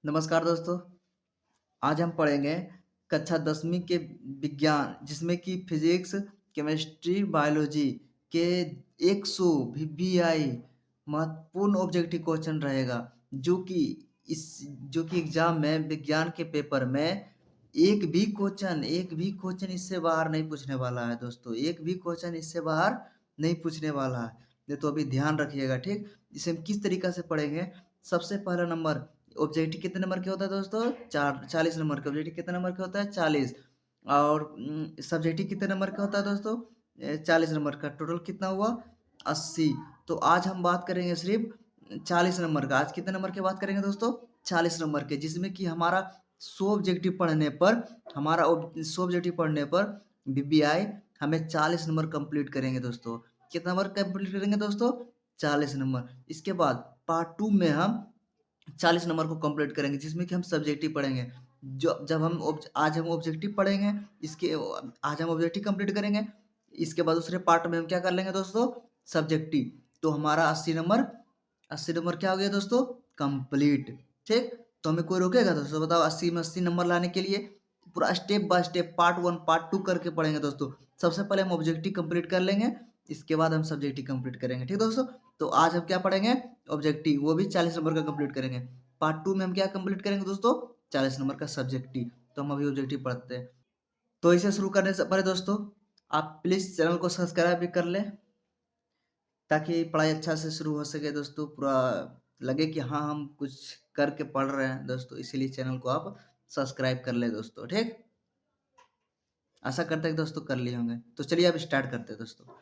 नमस्कार दोस्तों। आज हम पढ़ेंगे कक्षा 10वीं के विज्ञान जिसमें कि फिजिक्स, केमिस्ट्री, बायोलॉजी के 100 वीवीआई महत्वपूर्ण ऑब्जेक्टिव क्वेश्चन रहेगा जो कि इस जो कि एग्जाम में विज्ञान के पेपर में एक भी क्वेश्चन इससे बाहर नहीं पूछने वाला है दोस्तों। एक भी क्वेश्चन इससे बाहर नहीं पूछने वाला है। ये तो अभी ध्यान रखिएगा, ठीक। इसे हम किस तरीका से पढ़ेंगे। सबसे पहला नंबर, ऑब्जेक्टिव कितने नंबर के होता है दोस्तों? 40 नंबर का ऑब्जेक्टिव कितने नंबर का होता है? 40। और सब्जेक्टिव कितने नंबर का होता है दोस्तों? 40 नंबर का। टोटल कितना हुआ? 80। तो आज हम बात करेंगे सिर्फ 40 नंबर का। आज कितने नंबर की बात करेंगे दोस्तों? 40 नंबर के, जिसमें कि हमारा 100 ऑब्जेक्टिव पढ़ने पर बीबीआई हमें 40 नंबर कंप्लीट करेंगे दोस्तों। कितना नंबर कंप्लीट करेंगे दोस्तों? 40 नंबर। इसके बाद पार्ट 2 में हम 40 नंबर को कंप्लीट करेंगे, जिसमें कि हम सब्जेक्टिव पढ़ेंगे। जो जब हम आज हम ऑब्जेक्टिव पढ़ेंगे, इसके आज हम ऑब्जेक्टिव कंप्लीट करेंगे। इसके बाद दूसरे पार्ट में हम क्या कर लेंगे दोस्तों? सब्जेक्टिव। तो हमारा 80 नंबर क्या हो गया दोस्तों? कंप्लीट। ठीक। तो हमें कोई रोकेगा दोस्तों? बताओ, 80 में 80 नंबर लाने के लिए पूरा step by step part 1 part 2 करके पढ़ेंगे दोस्तों। सबसे पहले हम ऑब्जेक्टिव कंप्लीट कर लेंगे, इसके बाद हम सब्जेक्टिव कंप्लीट करेंगे, ठीक दोस्तों। तो आज हम क्या पढ़ेंगे? ऑब्जेक्टिव, वो भी 40 नंबर का कंप्लीट करेंगे। पार्ट 2 में हम क्या कंप्लीट करेंगे दोस्तों? 40 नंबर का सब्जेक्टिव। तो हम अभी ऑब्जेक्टिव पढ़ते हैं। तो इसे शुरू करने से पहले दोस्तों, आप प्लीज चैनल को सब्सक्राइब भी कर लें, ताकि पढ़ाई अच्छा से शुरू हो सके दोस्तों। पूरा लगे कि हाँ, हम कुछ करके पढ़ रहे हैं दोस्तों। इसीलिए चैनल को आप सब्सक्राइब कर ले दोस्तों, ठीक। आशा करते हैं कि दोस्तों कर लिए होंगे। तो चलिए अब स्टार्ट करते हैं दोस्तों।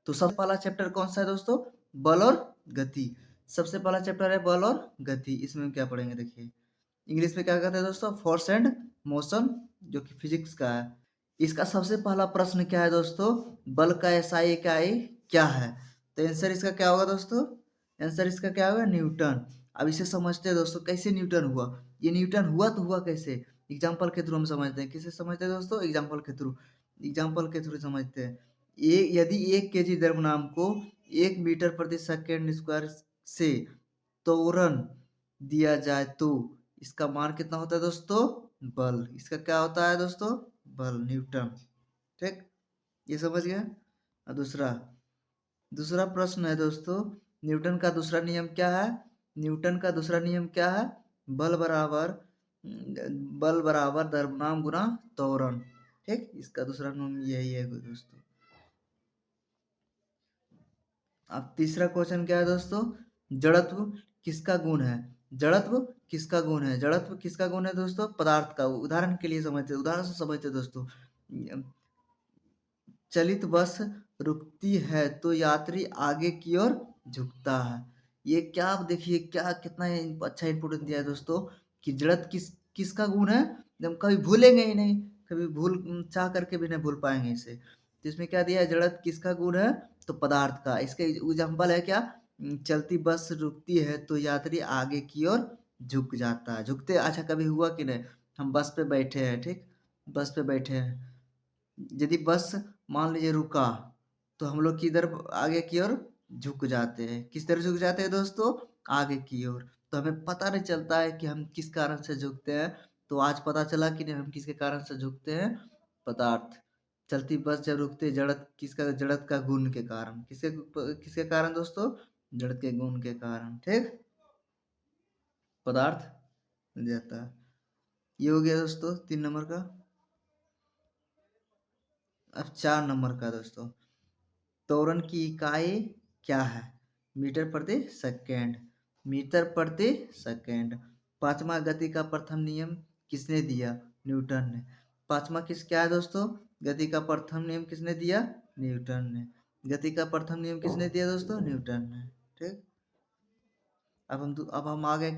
तो सबसे पहला चैप्टर कौन सा है दोस्तों? बल और गति। सबसे पहला चैप्टर है बल और गति। इसमें हम क्या पढ़ेंगे देखिए। इंग्लिश में क्या कहते हैं दोस्तों? फोर्स एंड मोशन, जो कि फिजिक्स का है। इसका सबसे पहला प्रश्न क्या है दोस्तों? बल का एसआई इकाई क्या है? तो आंसर इसका क्या होगा दोस्तों? आंसर इसका क्या होगा? न्यूटन। अब इसे समझते हैं दोस्तों, कैसे न्यूटन हुआ। ये न्यूटन हुआ तो हुआ कैसे? एग्जाम्पल के थ्रू हम समझते हैं। किसे समझते हैं दोस्तों? एग्जाम्पल के थ्रू समझते हैं। यदि 1 केजी द्रव्यमान को 1 मीटर प्रति सेकेंड स्क्वायर से त्वरण दिया जाए तो इसका मान कितना होता है दोस्तों? बल। इसका क्या होता है दोस्तों? बल, न्यूटन। ठीक, ये समझ गए। और दूसरा दूसरा प्रश्न है दोस्तों, न्यूटन का दूसरा नियम क्या है? न्यूटन का दूसरा नियम क्या है? बल बराबर बल बराबर द्रव्यमान गुना त्वरण। ठीक, इसका दूसरा नियम यही है दोस्तों। अब तीसरा क्वेश्चन क्या है दोस्तों? जड़त्व किसका गुण है? जड़त्व किसका गुण है? जड़त्व किसका गुण है दोस्तों? पदार्थ का। उदाहरण के लिए समझते, उदाहरण से समझते दोस्तों। चलित बस रुकती है तो यात्री आगे की ओर झुकता है। ये क्या, आप देखिए क्या कितना अच्छा इंपोर्टेंट दिया है दोस्तों, कि जड़त्व किसका गुण है। हम कभी भूलेंगे ही नहीं, कभी भूल चाह करके भी नहीं भूल पाएंगे इसे। तो इसमें क्या दिया है? जड़त्व किसका गुण है? तो पदार्थ का। इसका एग्जाम्पल है क्या? चलती बस रुकती है तो यात्री आगे की ओर झुक जाता है। झुकते, अच्छा कभी हुआ कि नहीं? हम बस पे बैठे हैं, ठीक, बस पे बैठे हैं। यदि बस मान लीजिए रुका, तो हम लोग किधर आगे की ओर झुक जाते हैं। किस तरह झुक जाते हैं दोस्तों? आगे की ओर। तो हमें पता नहीं चलता है कि हम किस कारण से झुकते हैं। तो आज पता चला कि नहीं, हम किसके कारण से झुकते हैं? पदार्थ। चलती बस जब रुकती है, जड़त किसका? जड़त का गुण के कारण। किसके किसके कारण दोस्तों? जड़त के गुण के कारण, ठीक, पदार्थ जाता है। ये हो गया दोस्तों 3 नंबर का। अब 4 नंबर का दोस्तों, त्वरण की इकाई क्या है? मीटर प्रति सेकेंड। मीटर प्रति सेकेंड। पांचवा, गति का प्रथम नियम किसने दिया? न्यूटन ने। पांचवा क्या है दोस्तों? गति का प्रथम नियम किसने दिया? न्यूटन ने। गति का प्रथम नियम किसने दिया दोस्तों? न्यूटन ने। ठीक। अब हम आ गए,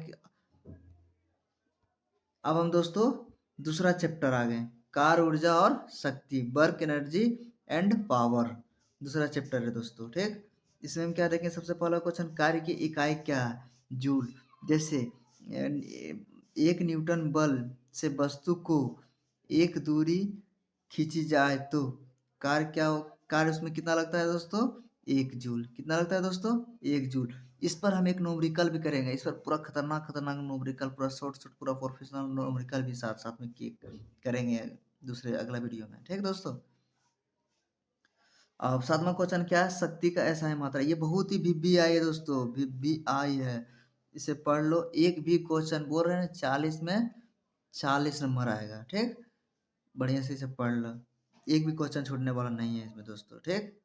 अब हम दोस्तों दूसरा चैप्टर आ गए, कार ऊर्जा और शक्ति, वर्क एनर्जी एंड पावर। दूसरा चैप्टर है दोस्तों, ठीक। इसमें हम क्या देखें? सबसे पहला क्वेश्चन, कार्य की इकाई क्या है? जूल। जैसे 1 न्यूटन बल से वस्तु को एक दूरी खींची जाए तो कार्य क्या हो? कार्य उसमें कितना लगता है दोस्तों? 1 जूल। कितना लगता है दोस्तों? 1 जूल। इस पर हम एक न्यूमेरिकल भी करेंगे, इस पर पूरा खतरनाक खतरनाक न्यूमेरिकल, पूरा शॉर्ट शॉर्ट, पूरा प्रोफेशनल न्यूमेरिकल भी साथ साथ में करेंगे दूसरे अगला वीडियो में, ठीक दोस्तों। अब सातवां क्वेश्चन क्या है, शक्ति का ऐसा है मात्रा, ये बहुत ही वीवीआई है दोस्तों, वीवीआई है, इसे पढ़ लो। एक भी क्वेश्चन बोल रहे हैं 40 में 40 नंबर आएगा, ठीक, बढ़िया से इसे पढ़ लो, एक भी क्वेश्चन छूटने वाला नहीं है इसमें दोस्तों, ठीक।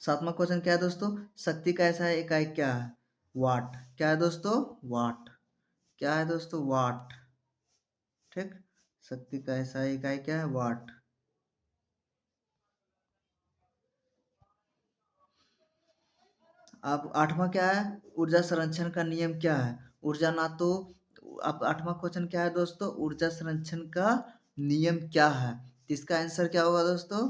सातवां क्वेश्चन क्या है दोस्तों, शक्ति का ऐसा है इकाई क्या है, वाट, क्या है दोस्तों, वाट, क्या है दोस्तों, वाट, ठीक। शक्ति का ऐसा है इकाई क्या है, वाट। अब आठवां क्या है, ऊर्जा संरक्षण का नियम क्या है, ऊर्जा ना तो, अब आठवां क्वेश्चन क्या है दोस्तों, ऊर्जा संरक्षण का नियम क्या है, तो इसका आंसर क्या होगा दोस्तों,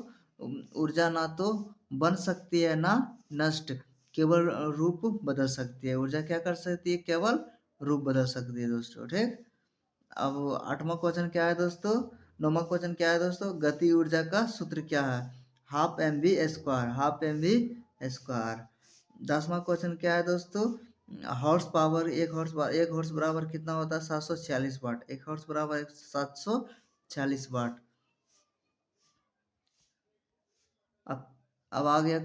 ऊर्जा ना तो बन सकती है ना नष्ट, केवल रूप बदल सकती है, ऊर्जा क्या कर सकती है, केवल रूप बदल सकती है दोस्तों, ठीक। अब आठवां क्वेश्चन क्या है दोस्तों, नौवां क्वेश्चन क्या है दोस्तों, गति ऊर्जा का सूत्र क्या है, half M V square, half M V square. 10वां क्वेश्चन क्या है दोस्तों, हॉर्स पावर, एक हॉर्स बराबर कितना होता है, 746 वाट, एक हॉर्स बराबर 746 वाट। अब अब आ गया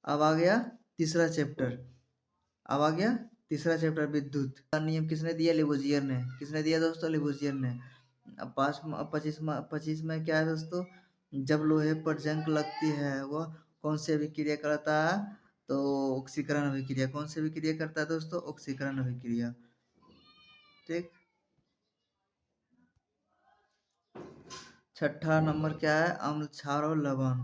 अब आ गया तीसरा चैप्टर, अब आ गया तीसरा चैप्टर, विद्युत का नियम किसने दिया, लिबोजियर ने, किसने दिया दोस्तों, लिबोजियर ने। अब 25 में क्या है दोस्तों, जब लोहे पर जंग लगती है वह कौन सी अभिक्रिया करता है, तो ऑक्सीकरण अभिक्रिया, कौन सी अभिक्रिया करता है दोस्तों, ऑक्सीकरण अभिक्रिया, ठीक। छठा नंबर क्या है, अम्ल क्षार और लवण,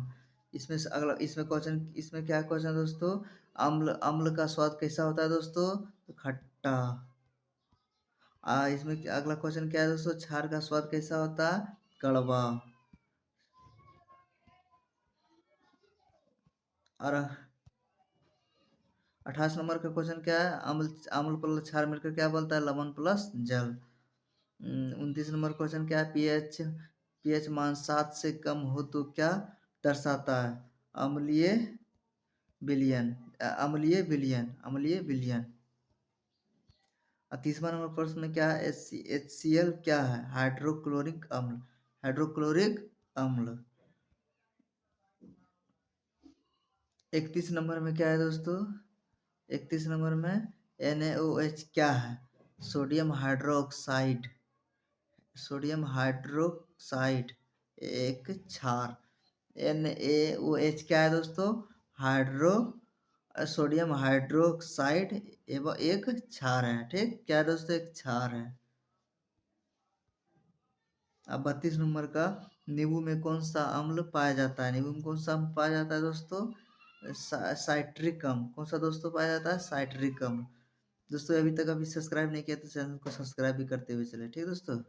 इसमें से अगला, इसमें क्वेश्चन, इसमें क्या क्वेश्चन दोस्तों, अम्ल अम्ल का स्वाद कैसा होता है दोस्तों, तो खट्टा। इसमें अगला क्वेश्चन क्या है दोस्तों, क्षार का स्वाद कैसा होता है, कड़वा। और 28 नंबर का क्वेश्चन क्या है, अम्ल अम्ल प्लस क्षार मिलकर क्या बोलता है, लवण प्लस जल। 29 नंबर क्वेश्चन क्या है, पीएच पीएच मान 7 से कम हो तो क्या दर्शाता है, अम्लीय विलयन, अम्लीय विलयन। 30वां नंबर प्रश्न क्या है, HCl क्या है, हाइड्रोक्लोरिक अम्ल, हाइड्रोक्लोरिक अम्ल। 31 नंबर में क्या है दोस्तों, 31 नंबर में NaOH क्या है, सोडियम हाइड्रोक्साइड, सोडियम हाइड्रोक्साइड एक क्षार। NaOH क्या है दोस्तों, हाइड्रो सोडियम हाइड्रोक्साइड एवं एक क्षार है, ठीक, क्या है दोस्तों, एक क्षार है। अब 32 नंबर का, नींबू में कौन सा अम्ल पाया जाता है, नींबू में कौन सा अम्ल पाया जाता है दोस्तों, साइट्रिक अम्ल, कौन सा दोस्तों पाया जाता है, साइट्रिक अम्ल। दोस्तों अभी तक अभी सब्सक्राइब नहीं किया तो चैनल को सब्सक्राइब भी करते हुए चले, ठीक दोस्तों।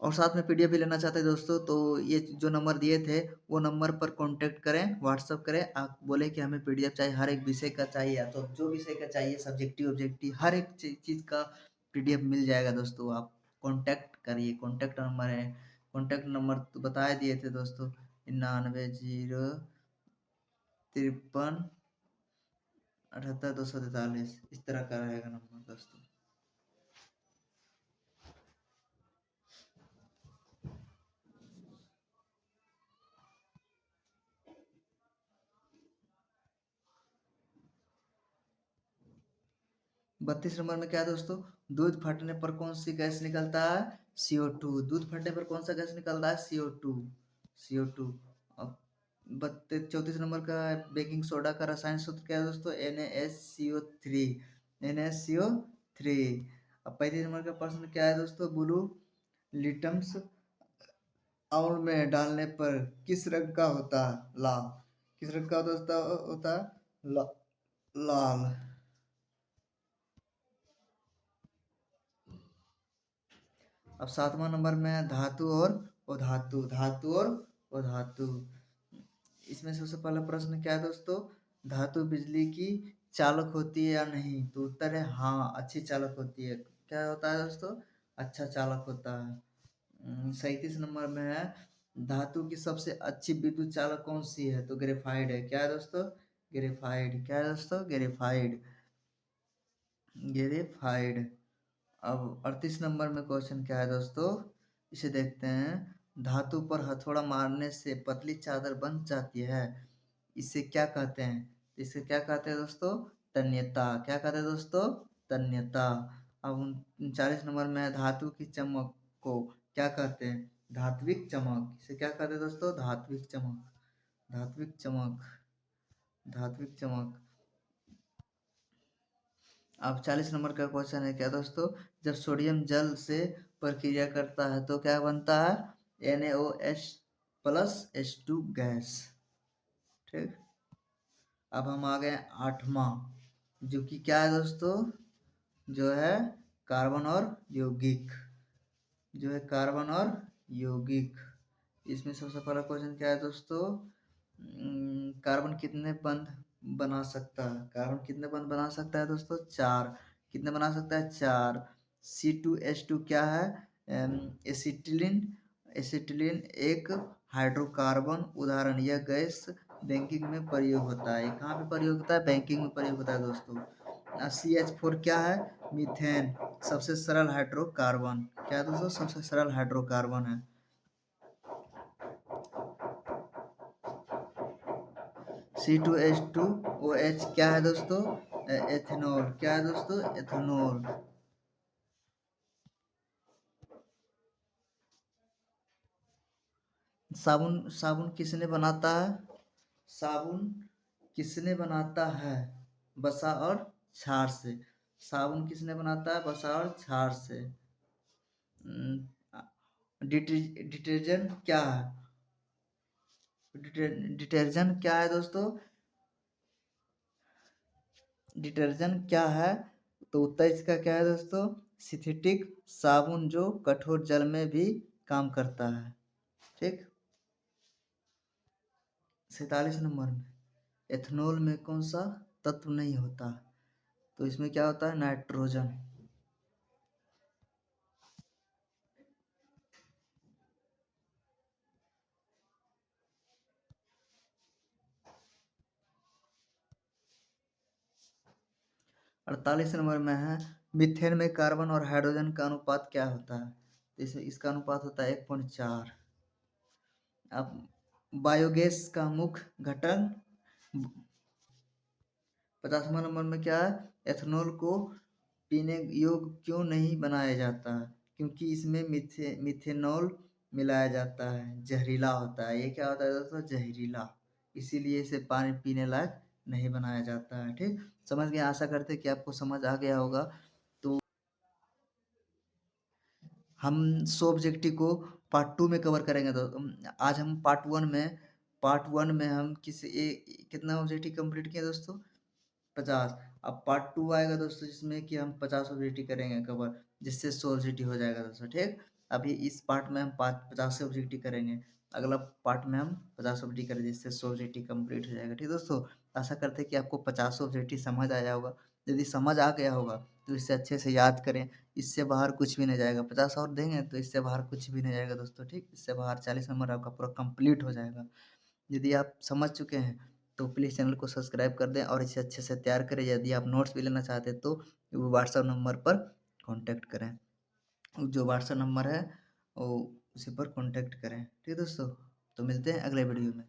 और साथ में पीडीएफ भी लेना चाहते हैं दोस्तों, तो ये जो नंबर दिए थे वो नंबर पर कांटेक्ट करें, व्हाट्सअप करें, आप बोले कि हमें पीडीएफ चाहिए, हर एक विषय का चाहिए, या तो जो विषय का चाहिए, सब्जेक्टिव ऑब्जेक्टिव हर एक चीज़ का पीडीएफ मिल जाएगा दोस्तों, आप कांटेक्ट करिए, कांटेक्ट नंबर है, कांटेक्ट नंबर तो बता दिए थे दोस्तों, 99 0 53 78 243, इस तरह का रहेगा नंबर दोस्तों। 32 नंबर में क्या है दोस्तों, दूध फटने पर कौन सी गैस निकलता है, CO2, दूध फटने पर कौन सा गैस निकलता है, CO2, CO2। अब 34 नंबर का बेकिंग सोडा का रसायन सूत्र क्या है दोस्तों, NaSCO3, NaSCO3। अब 35 नंबर का प्रश्न क्या है दोस्तों, ब्लू लिटम्स अम्ल में डालने पर किस रंग का होता है, लाल, किस रंग का दोस्तों होता है, लाल। अब 7वां नंबर में धातु और अधातु, धातु और अधातु। इसमें सबसे पहला प्रश्न क्या है दोस्तों, धातु बिजली की चालक होती है या नहीं? तो उत्तर है हाँ, अच्छी चालक होती है। क्या होता है दोस्तों? अच्छा चालक होता है। 37 नंबर में है, धातु की सबसे अच्छी विद्युत चालक कौन सी है? तो ग्रेफाइड है। क्या है दोस्तों? ग्रेफाइड। क्या है दोस्तों? ग्रेफाइड। ग्रेफाइड। अब 38 नंबर में क्वेश्चन क्या है दोस्तों, इसे देखते हैं। धातु पर हथौड़ा मारने से पतली चादर बन जाती है, इसे क्या कहते हैं? इसे क्या कहते हैं दोस्तों? तन्यता। क्या कहते हैं दोस्तों? तन्यता। अब 39 नंबर में है, धातु की चमक को क्या कहते हैं? धात्विक चमक। इसे क्या कहते हैं दोस्तों? धात्विक चमक। धात्विक चमक। धात्विक चमक। अब 40 नंबर का क्वेश्चन है क्या दोस्तों, जब सोडियम जल से प्रक्रिया करता है तो क्या बनता है? NaOH plus H2 gas. ठीक। अब हम आ गए 8वां, जो कि क्या है दोस्तों, जो है कार्बन और यौगिक। जो है कार्बन और यौगिक। इसमें सबसे पहला क्वेश्चन क्या है दोस्तों, कार्बन कितने बंध बना सकता है? कार्बन कितने बंध बना सकता है दोस्तों? 4। कितने बना सकता है? 4। C2H2 क्या है? एसिटिलीन। एसिटिलीन एक हाइड्रोकार्बन उदाहरण। यह गैस बैंकिंग में प्रयोग होता है। कहाँ पे प्रयोग होता है? बैंकिंग में प्रयोग होता है दोस्तों। CH4 क्या है? मीथेन, सबसे सरल हाइड्रोकार्बन। क्या है दोस्तों? सबसे सरल हाइड्रोकार्बन है। C2H2OH क्या है दोस्तों? एथेनॉल। क्या है दोस्तों? एथेनॉल। साबुन। साबुन किसने बनाता है? साबुन किसने बनाता है? वसा और क्षार से। साबुन किसने बनाता है? वसा और क्षार से। डिटर्जेंट क्या है? डिटर्जेंट क्या है दोस्तों? डिटर्जेंट क्या है? तो उत्तर इसका क्या है दोस्तों? सिंथेटिक साबुन, जो कठोर जल में भी काम करता है। ठीक। 47 नंबर में, एथेनॉल में कौन सा तत्व नहीं होता? तो इसमें क्या होता है? नाइट्रोजन। 48 नंबर में है, मीथेन में कार्बन और हाइड्रोजन का अनुपात क्या होता है? तो इसका अनुपात होता है 1.4। अब बायोगैस का मुख्य घटक। 50वां नंबर में क्या है, एथेनॉल को पीने योग्य क्यों नहीं बनाया जाता है? क्योंकि इसमें मिथेनॉल मिलाया जाता है, जहरीला होता है। ये क्या होता है दोस्तों? जहरीला। इसीलिए इसे पानी पीने लायक नहीं बनाया जाता है। ठीक, समझ गए? आशा करते हैं कि आपको समझ आ गया होगा। तो हम 100 ऑब्जेक्टिव को पार्ट 2 में कवर करेंगे। तो आज हम पार्ट 1 में हम कितना ऑब्जेक्टिव कंप्लीट किए दोस्तों? 50। अब पार्ट 2 आएगा दोस्तों, जिसमें कि हम 50 ऑब्जेक्टिव करेंगे कवर, जिससे 100 ऑब्जेक्टिव हो जाएगा दोस्तों। ठीक, अभी इस पार्ट में हम 50 ऑब्जेक्टिव करेंगे, अगला पार्ट में हम 50 ऑब्जेक्टिव करेंगे, जिससे 100 ऑब्जेक्टिव कंप्लीट हो जाएगा। ठीक दोस्तों, आशा करते हैं कि आपको 50 ऑब्जेक्टिव समझ आया होगा। यदि समझ आ गया होगा तो इसे अच्छे से याद करें, इससे बाहर कुछ भी नहीं जाएगा। 50 और देंगे तो इससे बाहर कुछ भी नहीं जाएगा दोस्तों। ठीक, इससे बाहर 40 नंबर आपका पूरा कंप्लीट हो जाएगा। यदि आप समझ चुके हैं तो प्लीज़ चैनल को सब्सक्राइब कर दें और इसे अच्छे से तैयार करें। यदि आप नोट्स भी लेना चाहते हैं तो व्हाट्सएप नंबर पर कांटेक्ट करें। जो व्हाट्सएप नंबर है वो उसी पर कांटेक्ट करें। ठीक है दोस्तों, तो मिलते हैं अगले वीडियो में।